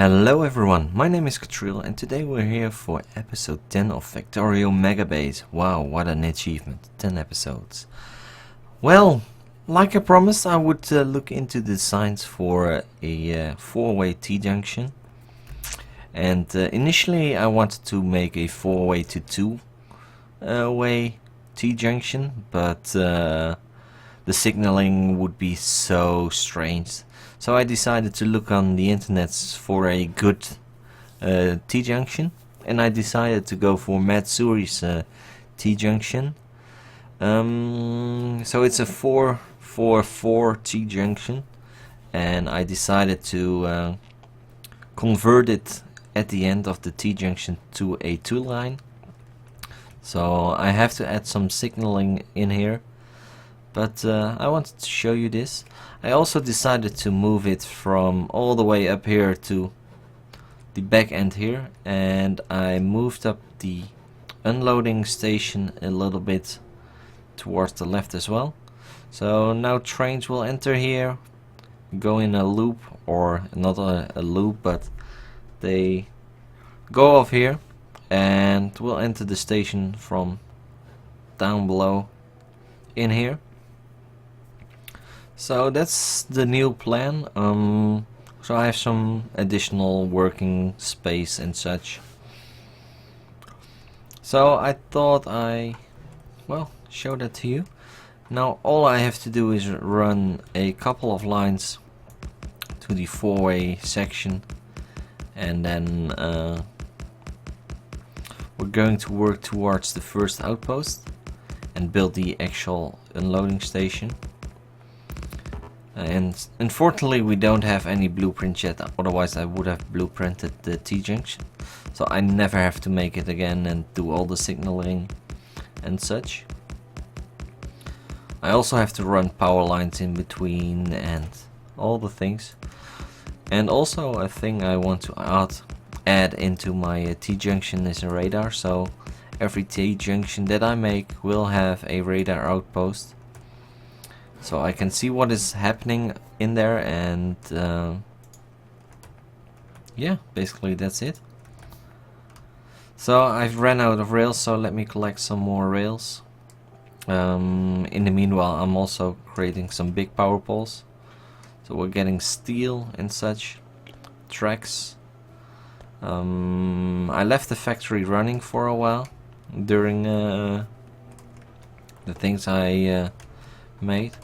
Hello everyone, my name is Cathril and today we're here for episode 10 of Factorio Megabase. Wow, what an achievement, 10 episodes. Well, like I promised, I would look into the designs for a 4-way T-junction. And initially I wanted to make a 4-way to 2-way T-junction, but the signaling would be so strange. So I decided to look on the internet for a good T-junction, and I decided to go for Matsuri's T-junction. So it's a 4-4-4 T-junction, and I decided to convert it at the end of the T-junction to a 2-line. So I have to add some signaling in here. But I wanted to show you this. I also decided to move it from all the way up here to the back end here, and I moved up the unloading station a little bit towards the left as well. So now trains will enter here, go in a loop, or not a loop, but they go off here and will enter the station from down below in here. So that's the new plan. So I have some additional working space and such. So I thought show that to you. Now all I have to do is run a couple of lines to the 4-way section, and then we're going to work towards the first outpost and build the actual unloading station. And unfortunately we don't have any blueprint yet, otherwise I would have blueprinted the T-junction, so I never have to make it again and do all the signaling and such. I also have to run power lines in between and all the things. And also a thing I want to add into my T-junction is a radar, so every T-junction that I make will have a radar outpost. So I can see what is happening in there, and yeah, basically that's it. So I've ran out of rails, so let me collect some more rails. In the meanwhile, I'm also creating some big power poles. So we're getting steel and such, tracks. I left the factory running for a while during the things I made.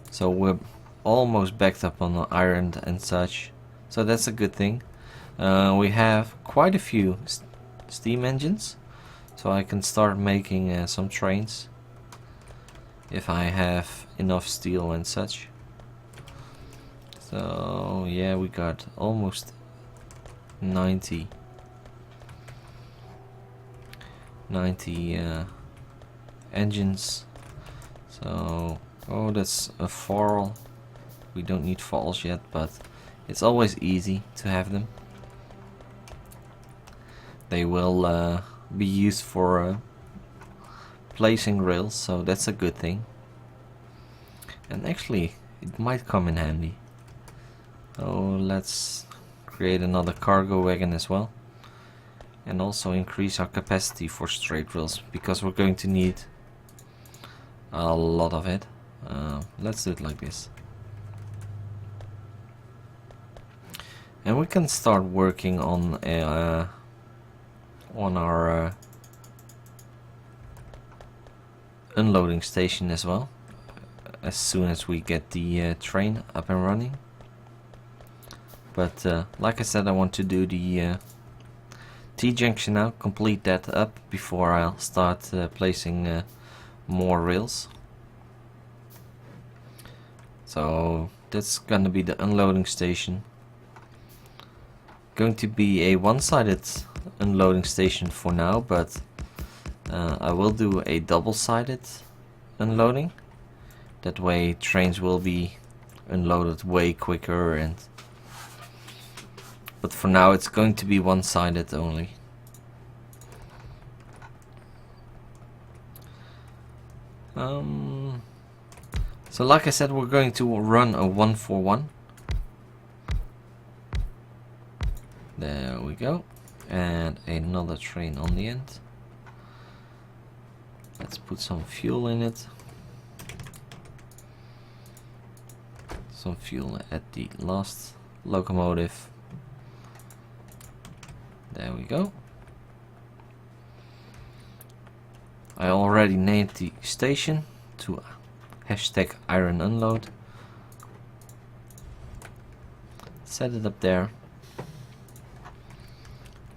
So we're almost backed up on the iron and such, so that's a good thing. We have quite a few steam engines, so I can start making some trains if I have enough steel and such. So yeah, we got almost 90 engines. So oh, that's a fall. We don't need falls yet, but it's always easy to have them. They will be used for placing rails, so that's a good thing. And actually, it might come in handy. Oh, let's create another cargo wagon as well. And also increase our capacity for straight rails, because we're going to need a lot of it. Let's do it like this, and we can start working on our unloading station as well, as soon as we get the train up and running. But like I said, I want to do the T-junction now, complete that up before I'll start placing more rails. So that's gonna be the unloading station. Going to be a one-sided unloading station for now, but I will do a double-sided unloading. That way trains will be unloaded way quicker, but for now it's going to be one-sided only. So like I said, we're going to run a 1-for-1. There we go. And another train on the end. Let's put some fuel in it. Some fuel at the last locomotive. There we go. I already named the station to hashtag iron unload. Set it up there.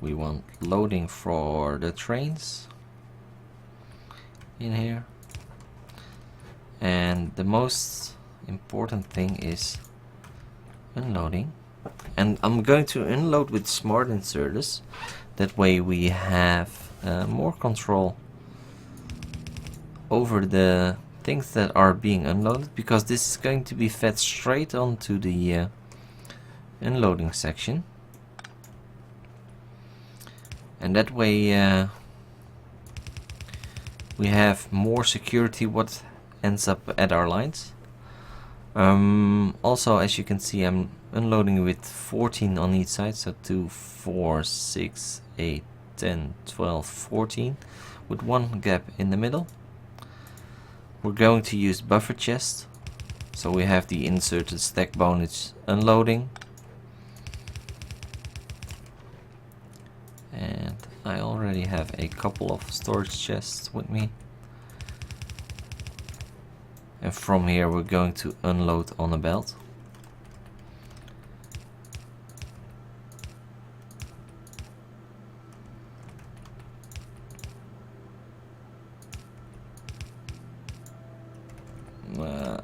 We want loading for the trains in here. And the most important thing is unloading. And I'm going to unload with smart inserters. That way we have more control over the things that are being unloaded, because this is going to be fed straight onto the unloading section. And that way we have more security what ends up at our lines. Also, as you can see, I'm unloading with 14 on each side, so 2, 4, 6, 8, 10, 12, 14, with one gap in the middle. We're going to use buffer chest, so we have the inserted stack bonus unloading. And I already have a couple of storage chests with me. And from here we're going to unload on a belt.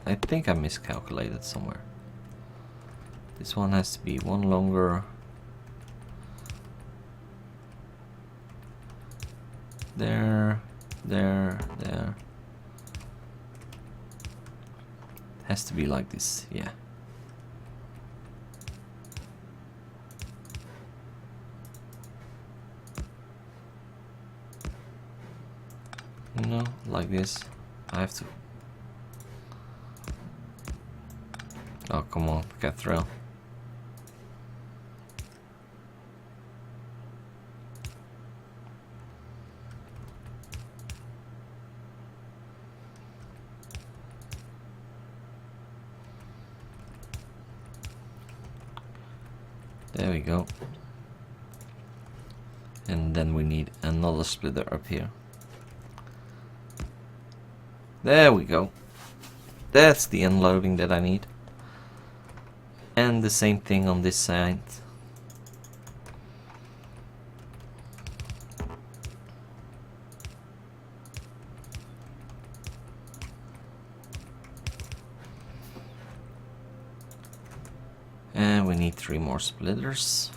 I think I miscalculated somewhere. This one has to be one longer. There. Has to be like this, yeah. No, like this. I have to. Oh, come on, Cathril. There we go. And then we need another splitter up here. There we go. That's the unloading that I need. And the same thing on this side. And we need 3 more splitters.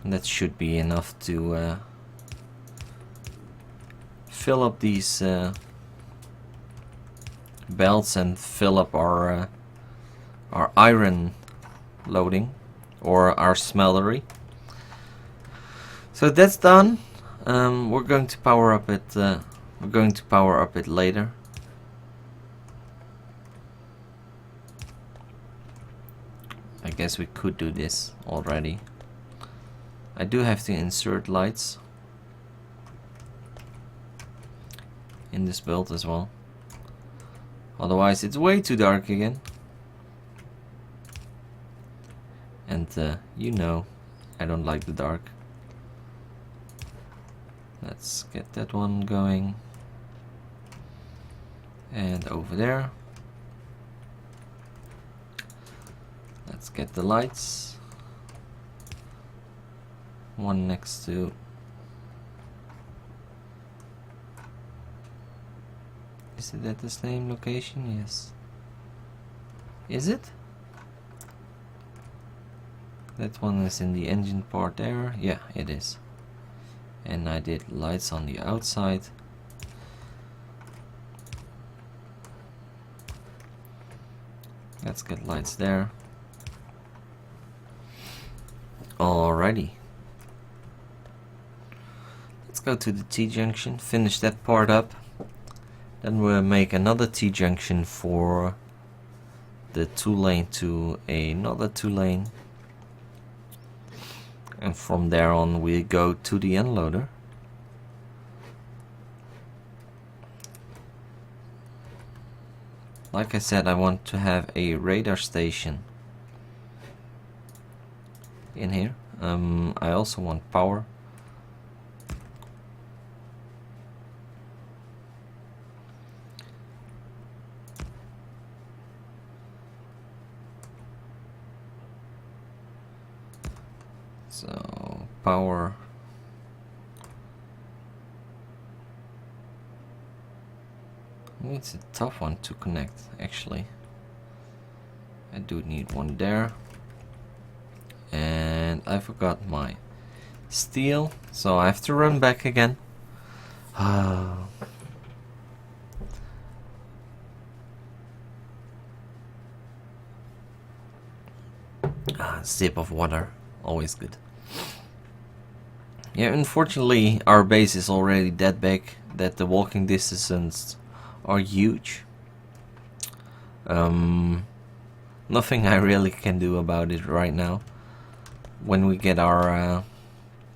And that should be enough to fill up these belts and fill up our iron loading, or our smeltery. So that's done. We're going to power up it. We're going to power up it later. I guess we could do this already. I do have to insert lights in this build as well. Otherwise it's way too dark again. And you know, I don't like the dark. Let's get that one going. And over there. Let's get the lights. One next to. Is it at the same location? Yes. Is it? That one is in the engine part there. Yeah, it is. And I did lights on the outside. Let's get lights there. Alrighty. Let's go to the T-junction, finish that part up. Then we'll make another T-junction for the 2-lane to another 2-lane. And from there on we go to the unloader. Like I said, I want to have a radar station in here. I also want power. So power. It's a tough one to connect, actually. I do need one there. And I forgot my steel, so I have to run back again. Sip of water, always good. Yeah, unfortunately our base is already that big that the walking distances are huge. Nothing I really can do about it right now. When we get our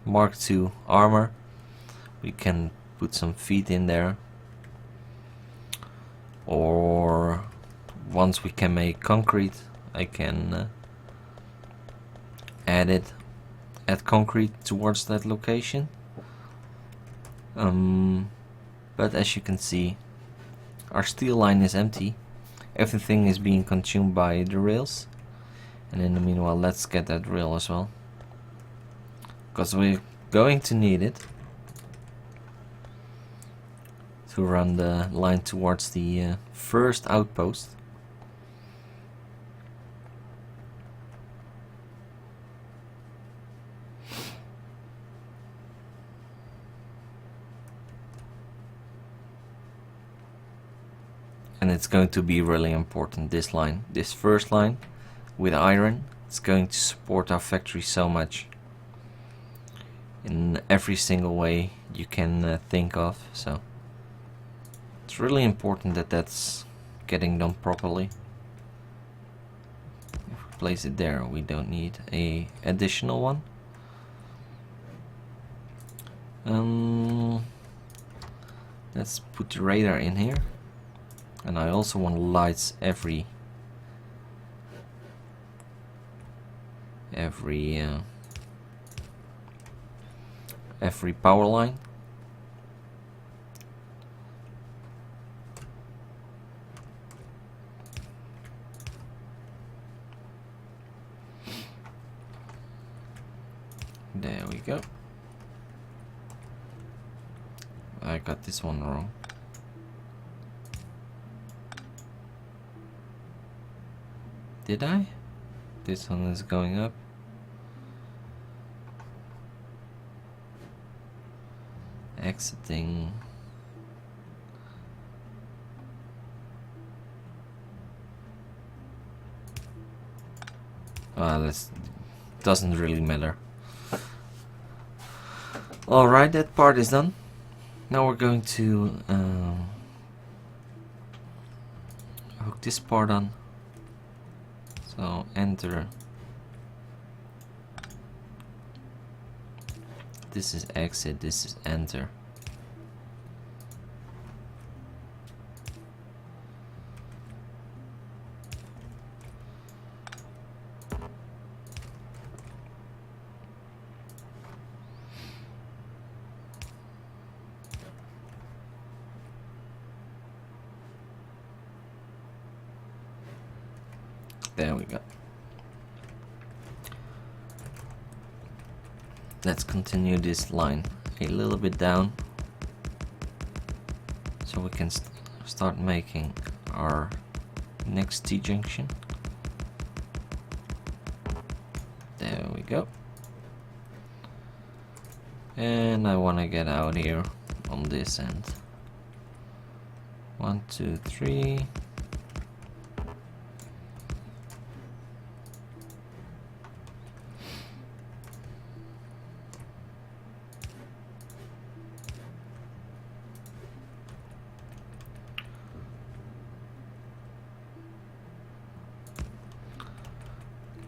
Mark II armor, we can put some feet in there. Or once we can make concrete, I can add concrete towards that location. But as you can see, our steel line is empty. Everything is being consumed by the rails. And in the meanwhile, let's get that rail as well, because we're going to need it to run the line towards the first outpost. And it's going to be really important, this line, this first line with iron. It's going to support our factory so much in every single way you can think of. So it's really important that that's getting done properly. If we place it there, we don't need a additional one. Let's put the radar in here. And I also want lights every power line. There we go. I got this one wrong. Did I? This one is going up. Exiting. This doesn't really matter. Alright, that part is done. Now we're going to hook this part on. So enter. This is exit, this is enter. There we go. Let's continue this line a little bit down so we can start making our next T-junction. There we go. And I want to get out here on this end. 1, 2, 3.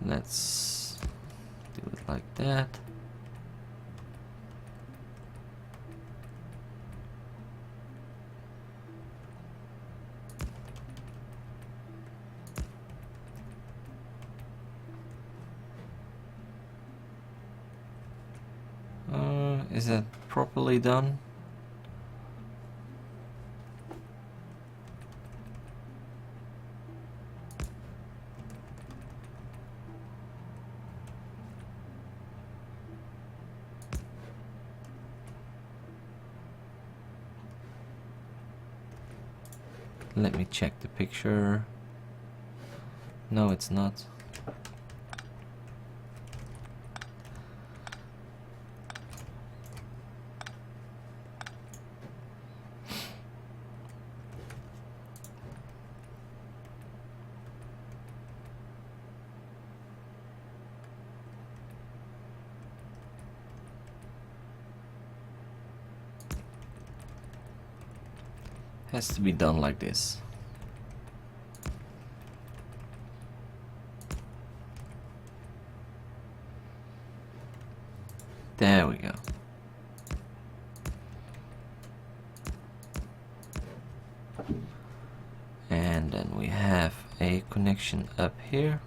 Let's do it like that. Is that properly done? Let me check the picture. No, it's not. Has to be done like this. There we go. And then we have a connection up here.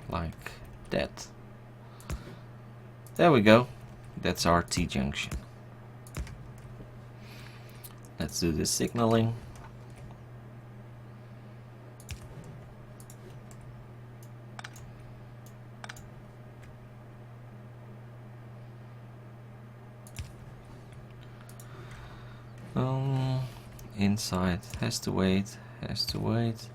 Like that. There we go. That's our T-junction. Let's do the signaling. Inside has to wait, has to wait.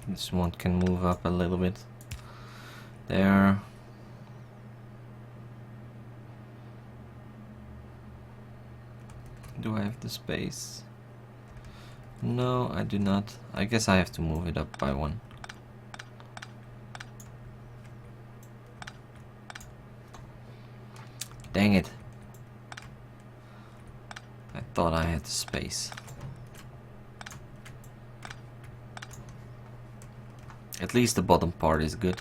This one can move up a little bit. There. Do I have the space? No, I do not. I guess I have to move it up by one. Dang it. I thought I had the space. At least the bottom part is good.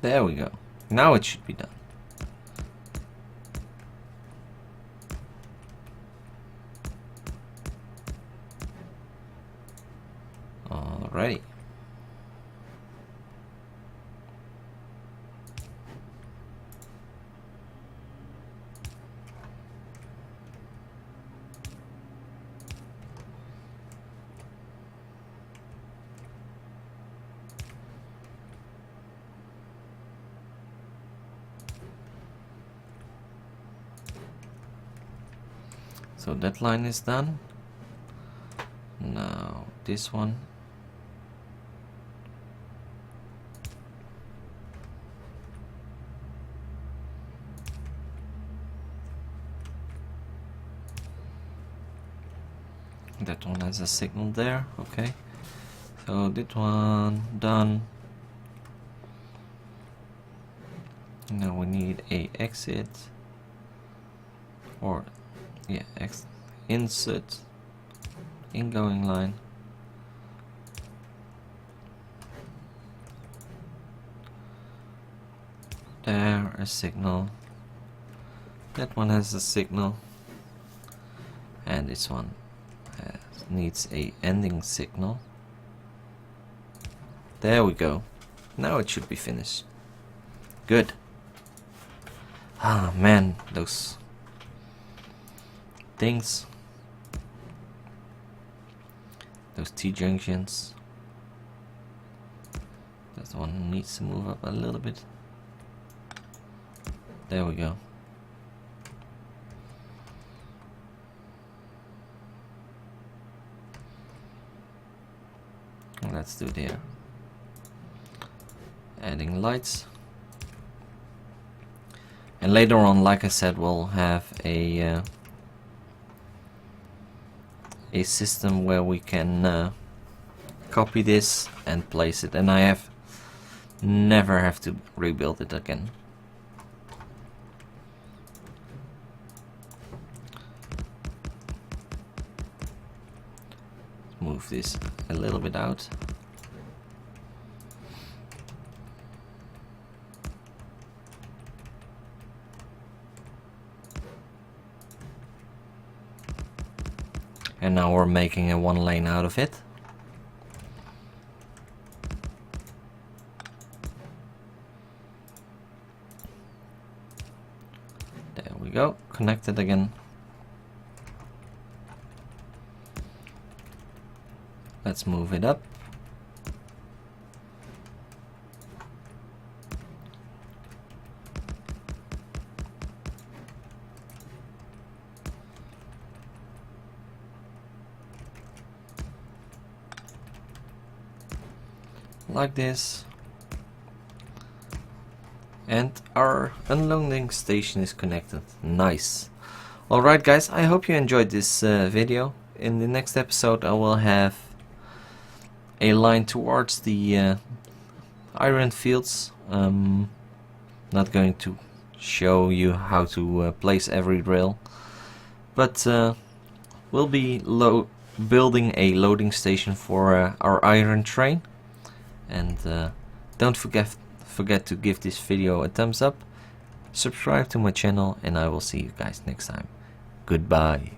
There we go. Now it should be done. Alrighty. So that line is done. Now this one. That one has a signal there, okay. So that one done. Now we need a exit, or yeah, insert, ingoing line. There, a signal. That one has a signal, and this one needs a ending signal. There we go. Now it should be finished. Good. Ah man, those things, those T-junctions. That one needs to move up a little bit. There we go. Let's do it here. Adding lights. And later on, like I said, we'll have a system where we can copy this and place it, and I never have to rebuild it again. Move this a little bit out. And now we're making a one lane out of it. There we go, connected again. Let's move it up. Like this. And our unloading station is connected. Nice. Alright guys, I hope you enjoyed this video. In the next episode I will have a line towards the iron fields. Not going to show you how to place every rail, but we'll be building a loading station for our iron train. And don't forget to give this video a thumbs up, subscribe to my channel, and I will see you guys next time. Goodbye.